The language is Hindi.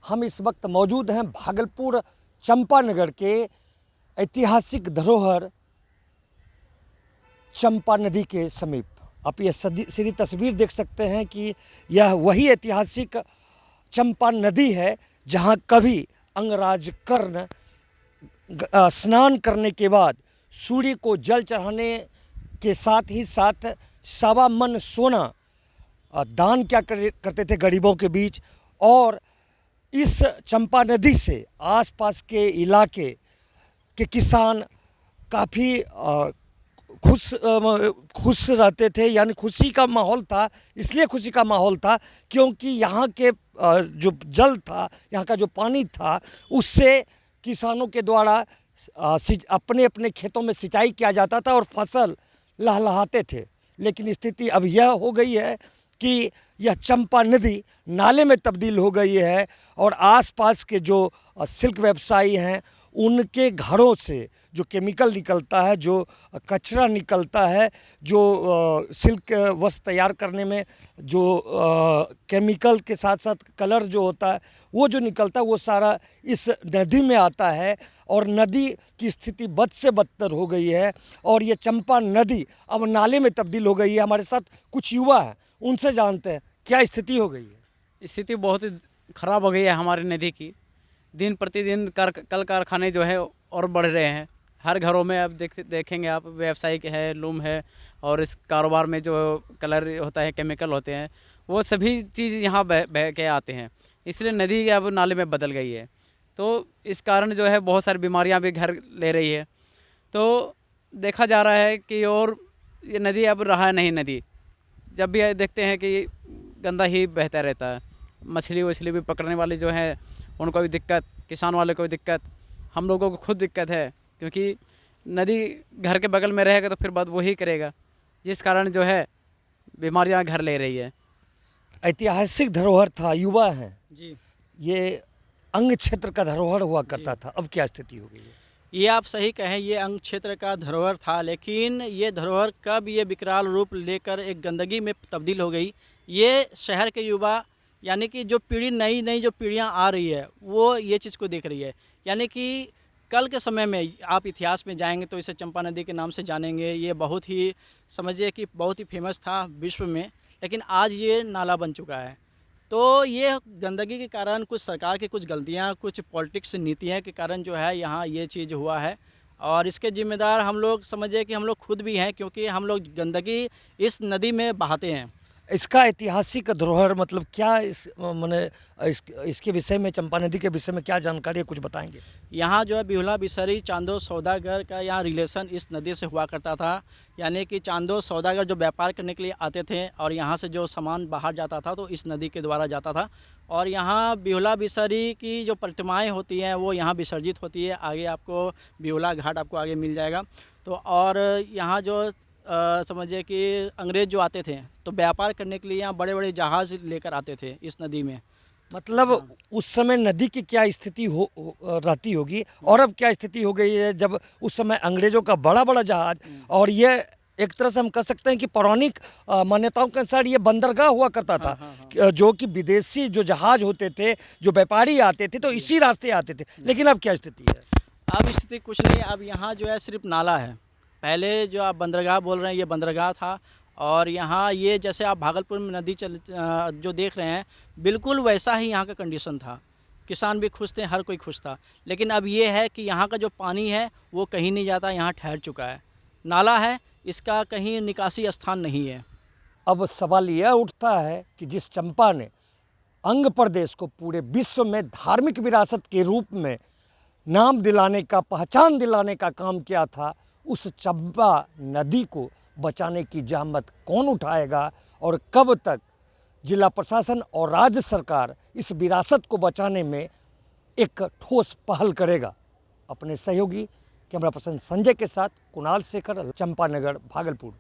हम इस वक्त मौजूद हैं भागलपुर चंपानगर के ऐतिहासिक धरोहर चंपा नदी के समीप। आप ये सीधी तस्वीर देख सकते हैं कि यह वही ऐतिहासिक चंपा नदी है जहां कभी अंगराज कर्ण स्नान करने के बाद सूर्य को जल चढ़ाने के साथ ही साथ 1.25 मन सोना दान क्या करते थे गरीबों के बीच। और इस चंपा नदी से आसपास के इलाके के किसान काफ़ी खुश रहते थे, यानी खुशी का माहौल था। इसलिए खुशी का माहौल था क्योंकि यहाँ के जो जल था, यहाँ का जो पानी था, उससे किसानों के द्वारा अपने अपने खेतों में सिंचाई किया जाता था और फसल लहलहाते थे। लेकिन स्थिति अब यह हो गई है कि यह चंपा नदी नाले में तब्दील हो गई है और आसपास के जो सिल्क व्यवसायी हैं उनके घरों से जो केमिकल निकलता है, जो कचरा निकलता है, जो सिल्क वस्त्र तैयार करने में जो केमिकल के साथ साथ कलर जो होता है वो जो निकलता है वो सारा इस नदी में आता है और नदी की स्थिति बद से बदतर हो गई है और ये चंपा नदी अब नाले में तब्दील हो गई है। हमारे साथ कुछ युवा हैं, उनसे जानते हैं क्या स्थिति हो गई है। स्थिति बहुत ही ख़राब हो गई है हमारी नदी की। दिन प्रतिदिन कल कारखाने जो है और बढ़ रहे हैं। हर घरों में अब देखेंगे आप, व्यावसायिक है, लूम है और इस कारोबार में जो कलर होता है, केमिकल होते हैं, वो सभी चीज़ यहाँ बह के आते हैं। इसलिए नदी अब नाले में बदल गई है। तो इस कारण जो है बहुत सारी बीमारियाँ भी घर ले रही है। तो देखा जा रहा है कि और ये नदी अब रहा नहीं। नदी जब भी देखते हैं कि गंदा ही बहता रहता है। मछली वछली भी पकड़ने वाले जो हैं उनको भी दिक्कत, किसान वाले को भी दिक्कत, हम लोगों को खुद दिक्कत है क्योंकि नदी घर के बगल में रहेगा तो फिर बात वही करेगा, जिस कारण जो है बीमारियां घर ले रही है। ऐतिहासिक धरोहर था, युवा हैं जी, ये अंग क्षेत्र का धरोहर हुआ करता था, अब क्या स्थिति हो गई है? ये आप सही कहें, ये अंग क्षेत्र का धरोहर था, लेकिन ये धरोहर कब ये विकराल रूप लेकर एक गंदगी में तब्दील हो गई। ये शहर के युवा यानी कि जो पीढ़ी नई जो पीढ़ियां आ रही है वो ये चीज़ को देख रही है। यानी कि कल के समय में आप इतिहास में जाएंगे तो इसे चंपा नदी के नाम से जानेंगे। ये बहुत ही समझिए कि बहुत ही फेमस था विश्व में, लेकिन आज ये नाला बन चुका है। तो ये गंदगी के कारण कुछ सरकार की कुछ गलतियां, कुछ पॉलिटिक्स नीतियां के कारण जो है यहाँ ये चीज़ हुआ है और इसके जिम्मेदार हम लोग समझिए कि हम लोग खुद भी हैं, क्योंकि हम लोग गंदगी इस नदी में बहाते हैं। इसका ऐतिहासिक धरोहर मतलब क्या, इसके विषय में, चंपा नदी के विषय में क्या जानकारी है, कुछ बताएंगे? यहाँ जो है बिहुला बिसरी चांदो सौदागर का यहाँ रिलेशन इस नदी से हुआ करता था। यानी कि चांदो सौदागर जो व्यापार करने के लिए आते थे और यहाँ से जो सामान बाहर जाता था तो इस नदी के द्वारा जाता था। और यहाँ बिहुला बिसरी की जो प्रतिमाएँ होती हैं वो यहाँ विसर्जित होती है। आगे आपको बिहुला घाट आपको आगे मिल जाएगा। तो और यहाँ जो समझिए कि अंग्रेज़ जो आते थे तो व्यापार करने के लिए यहाँ बड़े बड़े जहाज़ लेकर आते थे इस नदी में। मतलब उस समय नदी की क्या स्थिति रहती होगी और अब क्या स्थिति हो गई है जब उस समय अंग्रेज़ों का बड़ा बड़ा जहाज, और ये एक तरह से हम कह सकते हैं कि पौराणिक मान्यताओं के अनुसार ये बंदरगाह हुआ करता था। जो कि विदेशी जो जहाज होते थे, जो व्यापारी आते थे तो इसी रास्ते आते थे। लेकिन अब क्या स्थिति है? अब स्थिति कुछ नहीं, अब यहाँ जो है सिर्फ नाला है। पहले जो आप बंदरगाह बोल रहे हैं ये बंदरगाह था और यहाँ ये जैसे आप भागलपुर में नदी जो देख रहे हैं बिल्कुल वैसा ही यहाँ का कंडीशन था। किसान भी खुश थे, हर कोई खुश था। लेकिन अब ये है कि यहाँ का जो पानी है वो कहीं नहीं जाता, यहाँ ठहर चुका है। नाला है, इसका कहीं निकासी स्थान नहीं है। अब सवाल यह उठता है कि जिस चंपा ने अंग प्रदेश को पूरे विश्व में धार्मिक विरासत के रूप में नाम दिलाने का, पहचान दिलाने का काम किया था, उस चंपा नदी को बचाने की जहमत कौन उठाएगा और कब तक जिला प्रशासन और राज्य सरकार इस विरासत को बचाने में एक ठोस पहल करेगा? अपने सहयोगी कैमरा पर्सन संजय के साथ कुणाल शेखर, चंपानगर, भागलपुर।